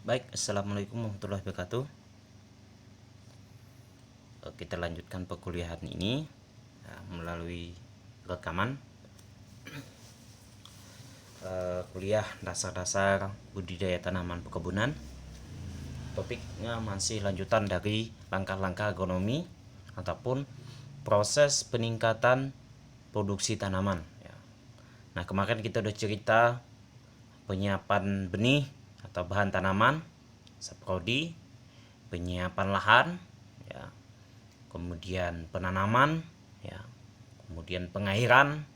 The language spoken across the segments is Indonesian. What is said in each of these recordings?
Baik, assalamualaikum warahmatullahi wabarakatuh. Kita lanjutkan perkuliahan ini melalui rekaman kuliah dasar-dasar budidaya tanaman perkebunan. Topiknya masih lanjutan dari langkah-langkah agronomi ataupun proses peningkatan produksi tanaman. Nah, kemarin kita udah cerita penyiapan benih atau bahan tanaman, saprodi, penyiapan lahan, ya, kemudian penanaman, ya, kemudian pengairan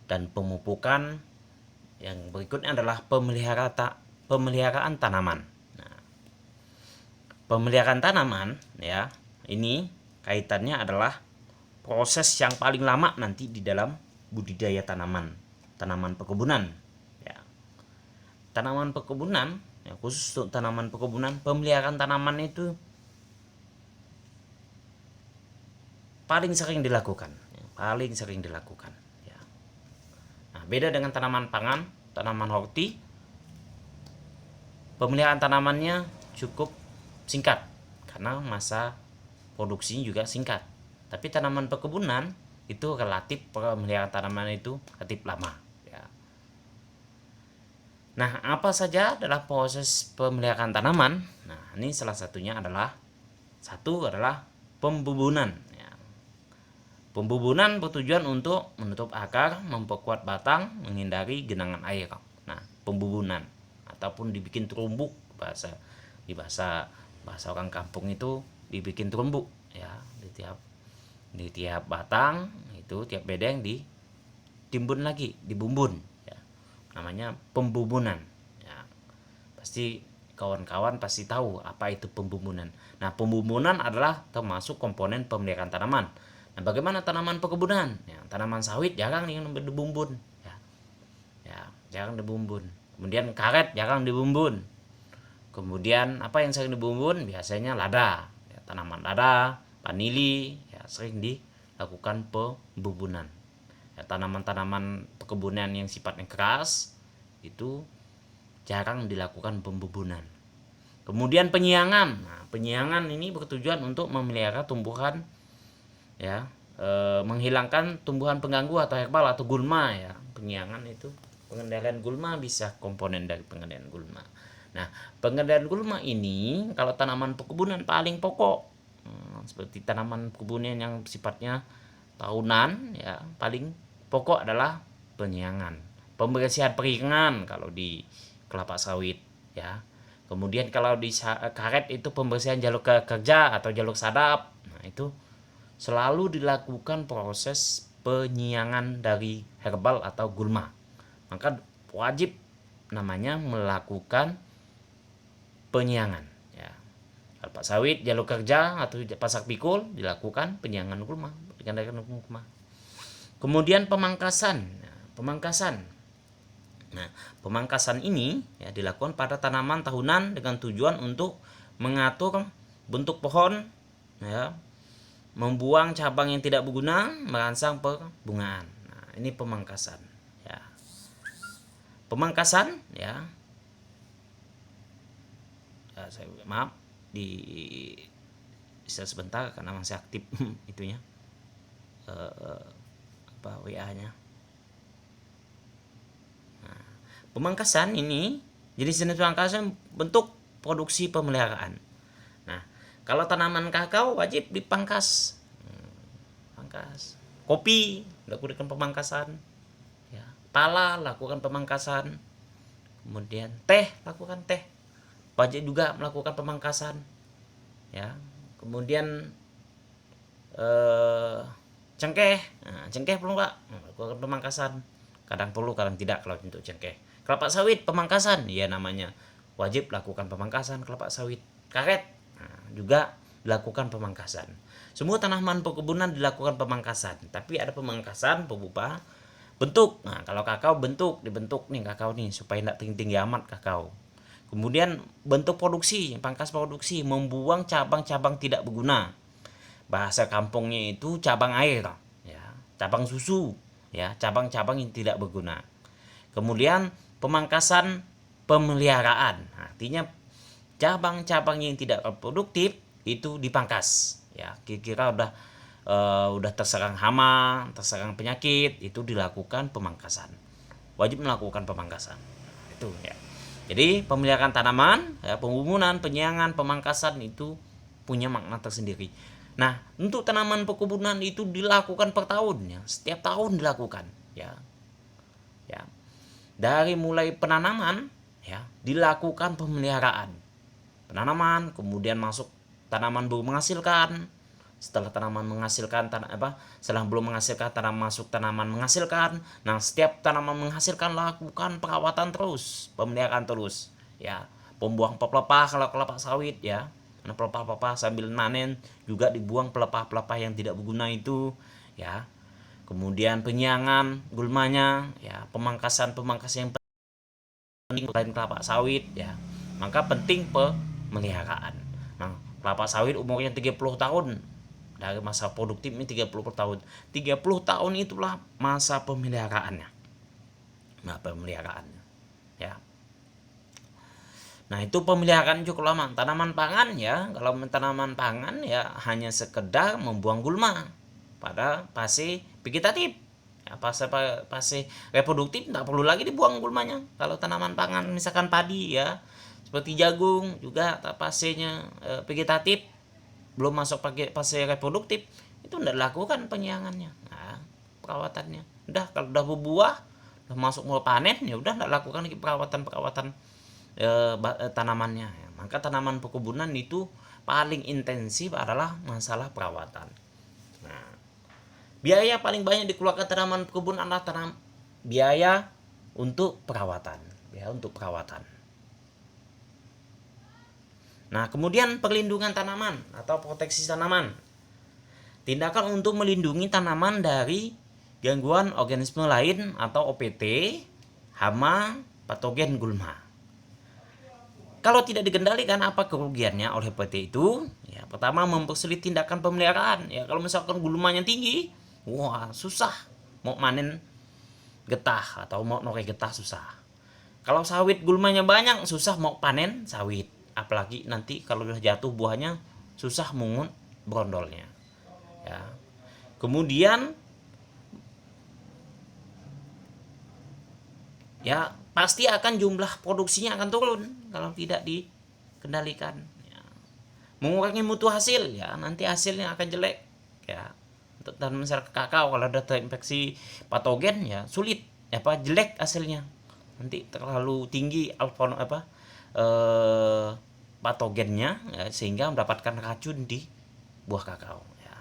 dan pemupukan. Yang berikutnya adalah pemeliharaan tanaman. Nah, pemeliharaan tanaman, ya, ini kaitannya adalah proses yang paling lama nanti di dalam budidaya tanaman perkebunan. Ya. Tanaman perkebunan, ya, khusus untuk tanaman perkebunan, pemeliharaan tanaman itu paling sering dilakukan. Ya. Nah, beda dengan tanaman pangan, tanaman horti, pemeliharaan tanamannya cukup singkat karena masa produksinya juga singkat. Tapi tanaman perkebunan itu relatif pemeliharaan tanaman itu relatif lama. Ya. Nah, apa saja adalah proses pemeliharaan tanaman? Nah, ini salah satunya adalah pembubunan. Ya. Pembubunan bertujuan untuk menutup akar, memperkuat batang, menghindari genangan air. Nah, pembubunan ataupun dibikin terumbuk di bahasa orang kampung itu dibikin terumbuk, ya, di tiap batang itu, tiap bedeng ditimbun lagi, dibumbun, ya. Namanya pembubunan. Ya. Pasti kawan-kawan pasti tahu apa itu pembubunan. Nah, pembubunan adalah termasuk komponen pemeliharaan tanaman. Nah, bagaimana tanaman perkebunan? Ya, tanaman sawit jarang yang dibumbun, ya. Ya, jarang dibumbun. Kemudian karet jarang dibumbun. Kemudian apa yang sering dibumbun? Biasanya lada, ya, tanaman lada, vanili, ya, sering dilakukan pembubunan. Ya, tanaman-tanaman perkebunan yang sifatnya keras itu jarang dilakukan pembubunan. Kemudian penyiangan. Nah, penyiangan ini bertujuan untuk memelihara tumbuhan, ya, menghilangkan tumbuhan pengganggu atau herbal atau gulma, ya. Penyiangan itu pengendalian gulma, bisa komponen dari pengendalian gulma. Nah, pengendalian gulma ini kalau tanaman perkebunan paling pokok, seperti tanaman perkebunan yang sifatnya tahunan, ya, paling pokok adalah penyiangan, pembersihan perikingan kalau di kelapa sawit, ya. Kemudian kalau di karet itu pembersihan jalur kerja atau jalur sadap. Nah, itu selalu dilakukan proses penyiangan dari herbal atau gulma. Maka wajib namanya melakukan penyiangan, ya. Kelapa sawit, jalur kerja atau pasak pikul dilakukan penyiangan gulma. Kemudian pemangkasan. Nah, pemangkasan ini, ya, dilakukan pada tanaman tahunan dengan tujuan untuk mengatur bentuk pohon, ya, membuang cabang yang tidak berguna, merangsang perbungaan. Nah, ini pemangkasan, ya. Pemangkasan, ya. Maaf, bisa sebentar karena masih aktif itunya, WA-nya. Nah, pemangkasan ini jenis-jenis pemangkasan bentuk produksi pemeliharaan. Nah, kalau tanaman kakao wajib dipangkas. Kopi lakukan pemangkasan, ya. Pala lakukan pemangkasan. Kemudian lakukan teh wajib juga melakukan pemangkasan, ya. Kemudian cengkeh, perlu nggak melakukan pemangkasan? Kadang perlu, kadang tidak kalau untuk cengkeh. Kelapa sawit pemangkasan, ya, namanya wajib lakukan pemangkasan kelapa sawit. Karet, juga dilakukan pemangkasan. Semua tanaman perkebunan dilakukan pemangkasan, tapi ada pemangkasan berupa bentuk. Nah, kalau kakao dibentuk nih kakao nih supaya tidak tinggi-tinggi amat kakao. Kemudian bentuk produksi, pangkas produksi, membuang cabang-cabang tidak berguna. Bahasa kampungnya itu cabang air, ya, cabang susu, ya, cabang-cabang yang tidak berguna. Kemudian pemangkasan pemeliharaan, artinya cabang-cabang yang tidak produktif itu dipangkas. Ya, kira-kira udah terserang hama, terserang penyakit, itu dilakukan pemangkasan. Wajib melakukan pemangkasan. Itu ya. Jadi pemeliharaan tanaman, ya, pembubunan, penyiangan, pemangkasan itu punya makna tersendiri. Nah, untuk tanaman perkebunan itu dilakukan per tahun, ya, setiap tahun dilakukan, ya. Ya. Dari mulai penanaman, ya, dilakukan pemeliharaan. Penanaman, kemudian masuk tanaman baru menghasilkan. Setelah tanaman menghasilkan setelah belum menghasilkan tanaman masuk tanaman menghasilkan. Nah, setiap tanaman menghasilkan lakukan perawatan terus, pemeliharaan terus, ya. Pembuang pelepah kalau kelapa sawit, ya. Karena pelepah-pelepah sambil nanen juga dibuang pelepah-pelepah yang tidak berguna itu, ya. Kemudian penyiangan gulmanya, ya, pemangkasan yang penting selain kelapa sawit, ya. Maka penting pemeliharaan. Nah, kelapa sawit umurnya 30 tahun. Dari masa produktif ini 30 tahun. 30 tahun itulah masa pemeliharaannya. Nah, pemeliharaannya. Ya. Nah, itu pemeliharaan cukup lama. Tanaman pangan, ya, kalau tanaman pangan ya hanya sekedar membuang gulma pada fase vegetatif. Ya, fase reproduktif tidak perlu lagi dibuang gulmanya. Kalau tanaman pangan misalkan padi, ya, seperti jagung juga fasenya vegetatif, belum masuk fase reproduktif, itu tidak dilakukan penyiangannya, nah, perawatannya. Udah kalau udah berbuah, udah masuk mau panen, ya udah tidak lakukan lagi perawatan tanamannya, ya. Maka tanaman perkebunan itu paling intensif adalah masalah perawatan. Nah, biaya paling banyak dikeluarkan tanaman perkebunan adalah biaya untuk perawatan, ya, untuk perawatan. Nah, kemudian perlindungan tanaman atau proteksi tanaman. Tindakan untuk melindungi tanaman dari gangguan organisme lain atau OPT, hama, patogen, gulma. Kalau tidak dikendalikan, apa kerugiannya oleh OPT itu? Ya, pertama, mempersulit tindakan pemeliharaan. Ya, kalau misalkan gulmanya tinggi, wah, susah mau manen getah atau mau noreh getah susah. Kalau sawit gulmanya banyak, susah mau panen sawit. Apalagi nanti kalau udah jatuh buahnya susah mungut brondolnya, ya. Kemudian ya pasti akan jumlah produksinya akan turun kalau tidak dikendalikan, ya. Mengurangi mutu hasil, ya, nanti hasilnya akan jelek, ya. Untuk tanaman misalnya kakao kalau ada terinfeksi patogen, ya sulit, jelek hasilnya. Nanti terlalu tinggi patogennya, ya, sehingga mendapatkan racun di buah kakao, ya.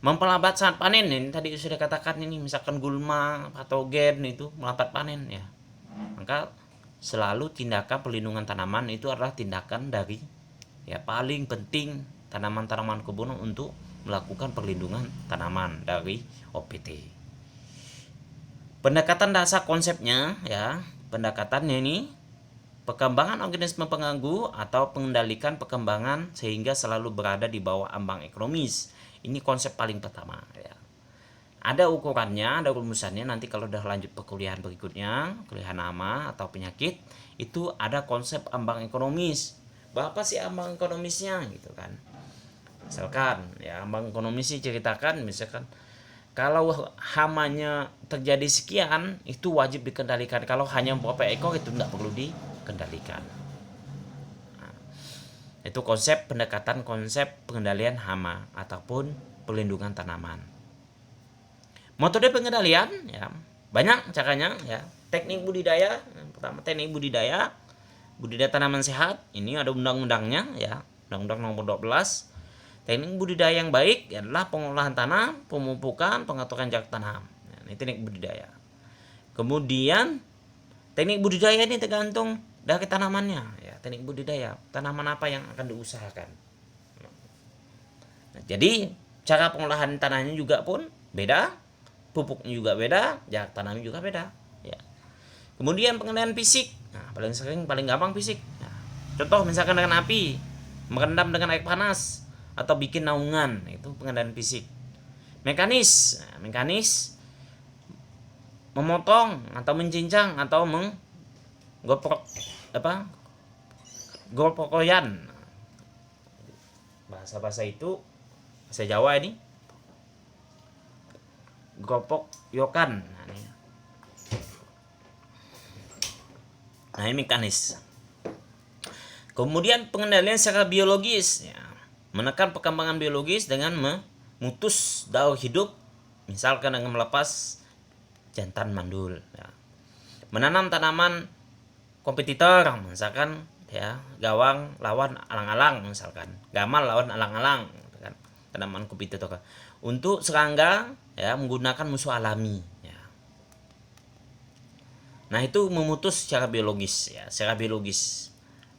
Memperlambat saat panen, ini tadi sudah katakan, ini misalkan gulma, patogen itu melambat panen, ya. Maka selalu tindakan perlindungan tanaman itu adalah tindakan dari, ya, paling penting tanaman-tanaman kebun untuk melakukan perlindungan tanaman dari OPT. Pendekatan dasar konsepnya, ya, pendekatannya ini perkembangan organisme pengganggu atau mengendalikan perkembangan sehingga selalu berada di bawah ambang ekonomis. Ini konsep paling pertama, ya. Ada ukurannya, ada rumusannya. Nanti kalau udah lanjut perkuliahan berikutnya, kuliah hama atau penyakit, itu ada konsep ambang ekonomis. Berapa sih ambang ekonomisnya, gitu kan? Misalkan, ya, ambang ekonomis sih ceritakan, misalkan kalau hamanya terjadi sekian, itu wajib dikendalikan. Kalau hanya beberapa ekor, itu tidak perlu dikendalikan. Nah, itu konsep pengendalian hama ataupun perlindungan tanaman. Metode pengendalian, ya, banyak caranya, ya. Teknik budidaya, pertama teknik budidaya tanaman sehat. Ini ada undang-undangnya, ya, Undang-Undang Nomor 12. Teknik budidaya yang baik adalah pengolahan tanah, pemupukan, pengaturan jarak tanam. Ini teknik budidaya. Kemudian teknik budidaya ini tergantung dari tanamannya, ya. Teknik budidaya, tanaman apa yang akan diusahakan. Nah, jadi cara pengolahan tanahnya juga pun beda, pupuknya juga beda, jarak tanamnya juga beda, ya. Kemudian pengendalian fisik. Nah, paling gampang fisik. Nah, contoh misalkan dengan api, merendam dengan air panas, atau bikin naungan, itu pengendalian fisik. Mekanis memotong atau mencincang atau menggoprok Gopokoyan. Bahasa itu bahasa Jawa ini. Gopokyokan. Nah, ini mekanis. Kemudian pengendalian secara biologis, ya, menekan perkembangan biologis dengan memutus daur hidup, misalkan dengan melepas jantan mandul. Ya. Menanam tanaman kompetitor, misalkan ya gawang lawan alang-alang, misalkan gamal lawan alang-alang, kan, tanaman kompetitor. Untuk serangga, ya, menggunakan musuh alami. Ya. Nah, itu memutus secara biologis, ya, secara biologis.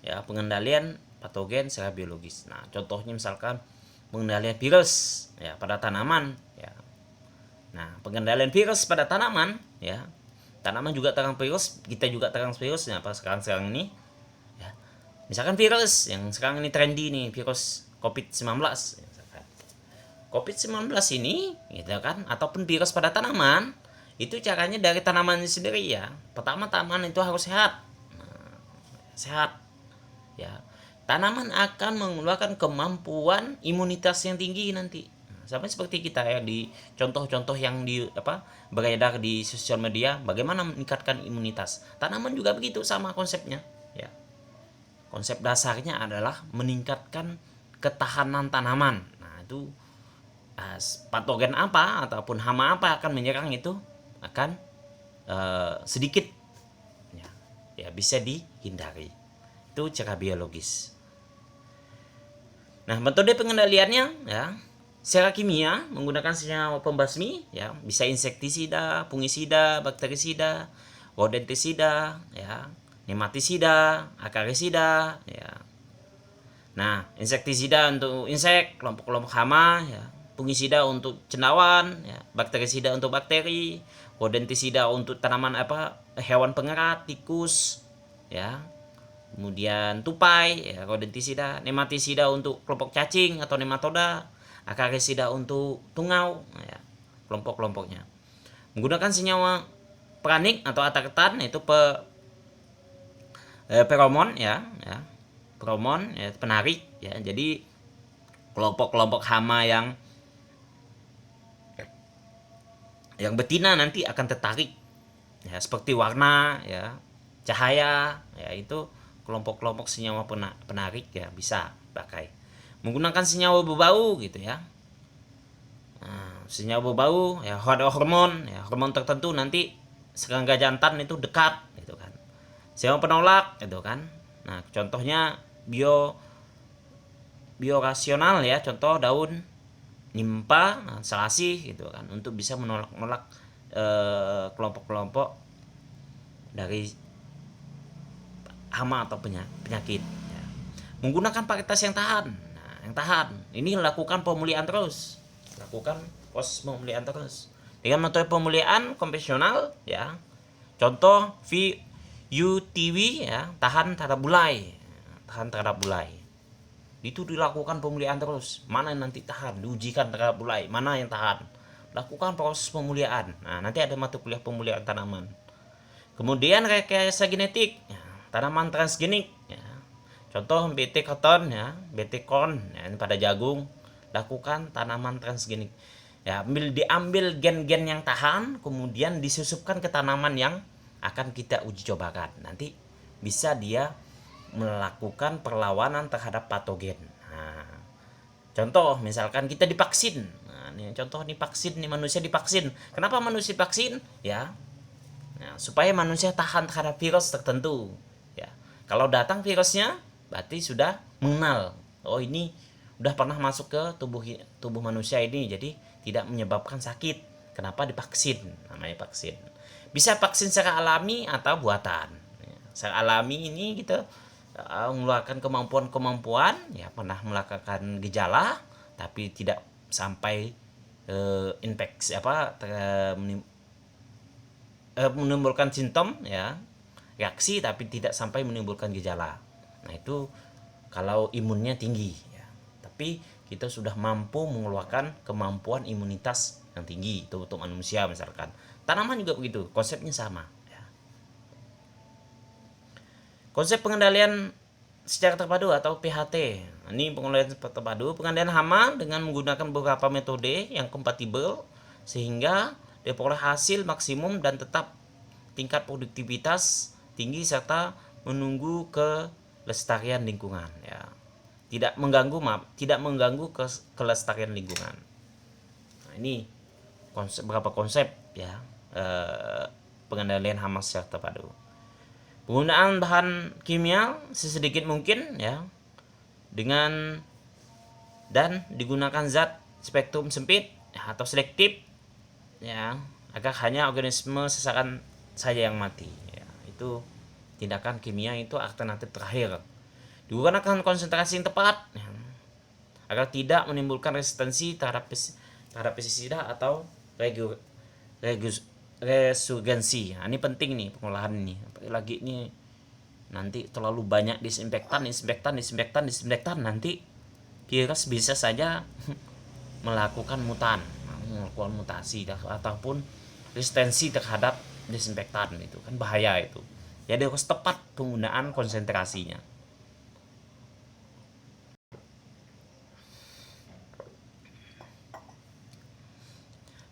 Ya, pengendalian patogen secara biologis. Nah, contohnya misalkan pengendalian virus, ya, pada tanaman, ya. Nah, pengendalian virus pada tanaman, ya, tanaman juga terkena virus, kita juga terkena virus. Nah, apa sekarang ini, ya, misalkan virus yang sekarang ini trendy nih, virus COVID-19, ya, COVID-19 ini, gitu kan, ataupun virus pada tanaman, itu caranya dari tanaman sendiri, ya. Pertama, tanaman itu harus sehat. Nah, sehat. Ya, tanaman akan mengeluarkan kemampuan imunitas yang tinggi nanti. Sama seperti kita ya di contoh-contoh yang beredar di sosial media, bagaimana meningkatkan imunitas. Tanaman juga begitu, sama konsepnya, ya. Konsep dasarnya adalah meningkatkan ketahanan tanaman. Nah, itu patogen apa ataupun hama apa akan menyerang itu akan sedikit, ya bisa dihindari. Itu cara biologis. Nah, metode pengendaliannya, ya, secara kimia menggunakan senyawa pembasmi, ya, bisa insektisida, fungisida, bakterisida, rodentisida, ya, nematisida, akarisida, ya. Nah, insektisida untuk insek, kelompok-kelompok hama, ya, fungisida untuk cendawan, ya, bakterisida untuk bakteri, rodentisida untuk tanaman hewan pengerat, tikus, ya. Kemudian tupai, ya, rodentisida, nematisida untuk kelompok cacing atau nematoda, akarisida untuk tungau, ya, kelompok-kelompoknya. Menggunakan senyawa peranik atau ataketan, yaitu feromon, ya, feromon, ya, penarik, ya. Jadi kelompok-kelompok hama yang betina nanti akan tertarik, ya, seperti warna, ya, cahaya, ya, itu kelompok-kelompok senyawa penarik, ya, bisa pakai. Menggunakan senyawa berbau, gitu ya. Nah, senyawa berbau, ya, ada hormon, ya, hormon tertentu nanti serangga jantan itu dekat, gitu kan. Senyawa penolak, gitu kan. Nah, contohnya biorasional, ya, contoh daun nimpa, selasih, gitu kan, untuk bisa menolak kelompok-kelompok dari hama atau penyakit, ya. Menggunakan varietas yang tahan. Nah, yang tahan ini lakukan pemulihan terus, lakukan proses pemulihan terus dengan metode pemulihan konvensional, ya. Contoh VUTV, ya, tahan terhadap bulai, itu dilakukan pemulihan terus. Mana yang nanti tahan, diujikan terhadap bulai, mana yang tahan, lakukan proses pemulihan. Nah, nanti ada mata kuliah pemulihan tanaman. Kemudian rekayasa genetik, ya, tanaman transgenik, ya. Contoh BT cotton, ya, BT corn, ya, pada jagung, lakukan tanaman transgenik. Ya, diambil gen-gen yang tahan, kemudian disusupkan ke tanaman yang akan kita uji cobakan. Nanti bisa dia melakukan perlawanan terhadap patogen. Nah, contoh misalkan kita divaksin. Nah, ini contoh nih vaksin, nih manusia divaksin. Kenapa manusia divaksin? Ya, nah, supaya manusia tahan terhadap virus tertentu, ya. Kalau datang virusnya, berarti sudah mengenal, oh ini udah pernah masuk ke tubuh manusia ini, jadi tidak menyebabkan sakit. Kenapa divaksin? Namanya vaksin. Bisa vaksin secara alami atau buatan. Secara alami ini kita mengeluarkan kemampuan, ya, pernah melakukan gejala tapi tidak sampai infeksi menimbulkan simptom, ya, reaksi, tapi tidak sampai menimbulkan gejala. Nah, itu kalau imunnya tinggi, ya. Tapi kita sudah mampu mengeluarkan kemampuan imunitas yang tinggi itu untuk manusia misalkan. Tanaman juga begitu, konsepnya sama, ya. Konsep pengendalian secara terpadu atau PHT. Ini pengelolaan terpadu, pengendalian hama dengan menggunakan beberapa metode yang kompatibel sehingga diperoleh hasil maksimum dan tetap tingkat produktivitas tinggi serta menunggu kelestarian lingkungan ya. Tidak mengganggu kelestarian lingkungan. Nah, ini beberapa konsep ya pengendalian hama secara terpadu. Penggunaan bahan kimia sesedikit mungkin ya dengan dan digunakan zat spektrum sempit ya, atau selektif ya agar hanya organisme sasaran saja yang mati ya. Itu tindakan kimia, itu alternatif terakhir. Digunakan konsentrasi yang tepat ya, agar tidak menimbulkan resistensi terhadap pestisida atau resurgensi. Nah, ini penting nih pengolahan ini. Apalagi ini nanti terlalu banyak disinfektan nanti virus bisa saja melakukan mutasi ataupun resistensi terhadap disinfektan. Itu kan bahaya itu. Jadi harus tepat penggunaan konsentrasinya.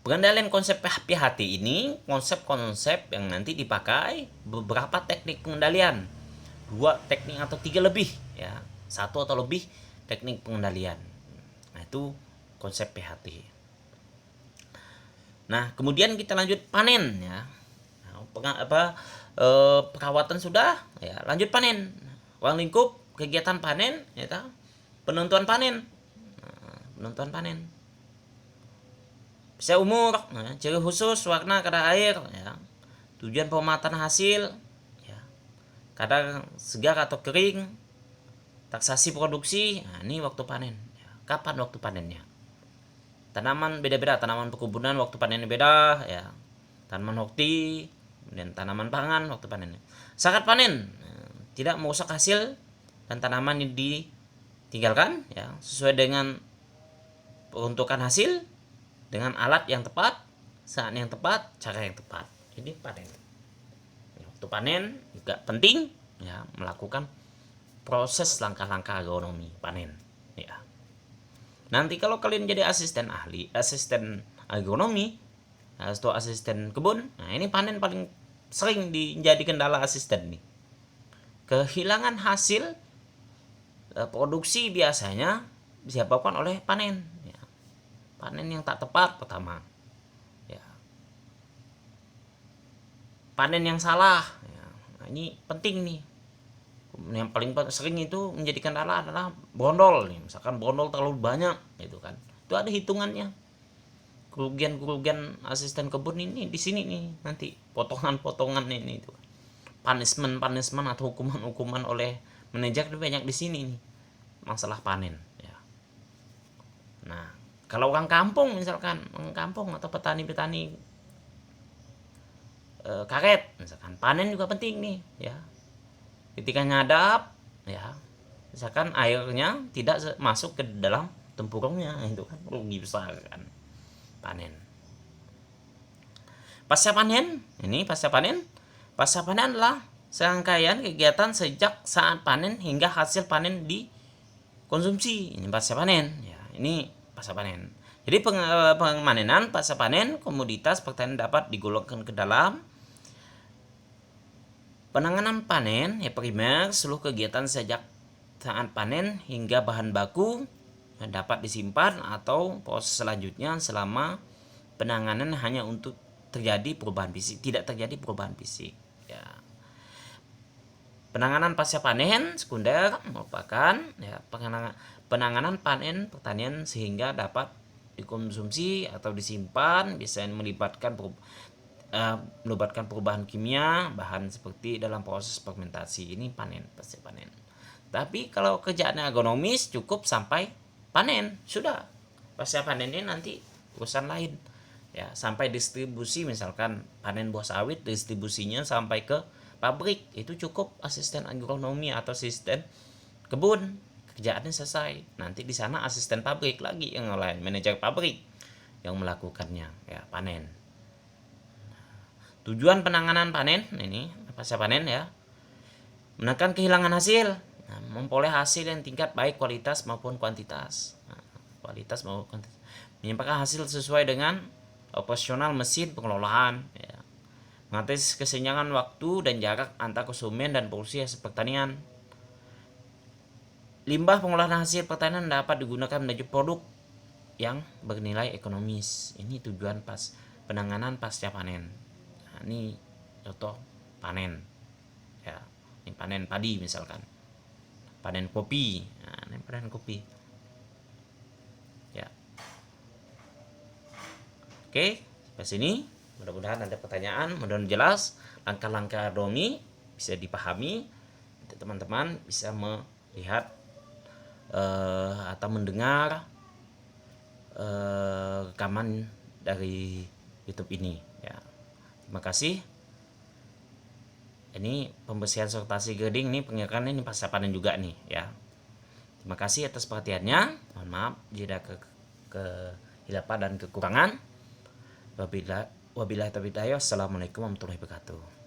Pengendalian konsep PHT ini konsep-konsep yang nanti dipakai beberapa teknik pengendalian, 2 teknik atau 3 lebih ya, 1 atau lebih teknik pengendalian. Nah, itu konsep PHT. Nah, kemudian kita lanjut panen ya. Perawatan sudah ya, lanjut panen. Ruang lingkup kegiatan panen ya, penentuan panen. Penentuan panen. Bisa umur, ciri khusus, warna, kadar air, ya. Tujuan pematahan hasil, ya. Kadar segar atau kering, taksasi produksi. Nah, ini waktu panen. Ya. Kapan waktu panennya? Tanaman beda-beda, tanaman perkebunan waktu panennya beda, ya. Tanaman horti, dan tanaman pangan waktu panennya. Syarat panen, tidak merusak hasil dan tanaman yang ditinggalkan, ya, sesuai dengan peruntukan hasil, dengan alat yang tepat, saat yang tepat, cara yang tepat. Ini panen. Waktu panen juga penting ya, melakukan proses langkah-langkah agronomi panen ya. Nanti kalau kalian jadi asisten agronomi atau asisten kebun, nah ini panen paling sering menjadi kendala asisten nih. Kehilangan hasil produksi biasanya disebabkan oleh panen. Panen yang tak tepat pertama ya. Panen yang salah ya. Nah, ini penting nih. Yang paling sering itu menjadi kendala adalah bondol nih. Misalkan bondol terlalu banyak gitu kan, itu ada hitungannya. Kerugian asisten kebun ini di sini nih, nanti potongan ini itu punishment atau hukuman oleh manajer itu banyak di sini nih, masalah panen ya. Nah, kalau orang kampung misalkan, orang kampung atau petani-petani karet misalkan, panen juga penting nih ya. Ketika nyadap ya, misalkan airnya tidak masuk ke dalam tempurungnya, itu kan rugi besar kan panen. Pasca panen adalah serangkaian kegiatan sejak saat panen hingga hasil panen dikonsumsi. Ini pasca panen ya. Ini pasca panen. Jadi pengemanenan pasca panen komoditas pertanian dapat digolongkan ke dalam penanganan panen ya primer, seluruh kegiatan sejak saat panen hingga bahan baku dapat disimpan, atau proses selanjutnya selama penanganan hanya untuk tidak terjadi perubahan fisik ya. Penanganan pasca panen sekunder merupakan ya, penanganan panen pertanian sehingga dapat dikonsumsi atau disimpan, bisa melibatkan perubahan kimia bahan seperti dalam proses fermentasi. Ini panen, pasca panen. Tapi kalau kerjaannya agronomis cukup sampai panen, sudah. Pasca panen ini nanti urusan lain ya, sampai distribusi. Misalkan panen buah sawit, distribusinya sampai ke pabrik, itu cukup asisten agronomi atau asisten kebun, kerjaannya selesai. Nanti di sana asisten pabrik lagi yang lain, manajer pabrik yang melakukannya ya, panen. Tujuan penanganan panen ini pasca panen ya, menekan kehilangan hasil Nah, memperoleh hasil yang tingkat baik kualitas maupun kuantitas. Nah, kualitas maupun kuantitas. Menyampaikan hasil sesuai dengan operasional mesin pengelolaan. Ya. Mengatasi kesenjangan waktu dan jarak antar konsumen dan produksi hasil pertanian. Limbah pengolahan hasil pertanian dapat digunakan menjadi produk yang bernilai ekonomis. Ini tujuan pas penanganan pasca panen. Nah, ini contoh panen. Ya, ini panen padi misalkan. Panen kopi. Nah, ini panen kopi. Ya. Oke, sampai sini. Mudah-mudahan ada pertanyaan, mudah-mudahan jelas langkah-langkah agronomi bisa dipahami. Teman-teman bisa melihat atau mendengar rekaman dari YouTube ini. Ya. Terima kasih. Ini pembersihan sortasi grading ini pengerjaan ini pasca panen juga nih ya. Terima kasih atas perhatiannya. Mohon maaf jika ada kehilapan dan kekurangan. Wabillahi taufiq hidayah. Assalamualaikum warahmatullahi wabarakatuh.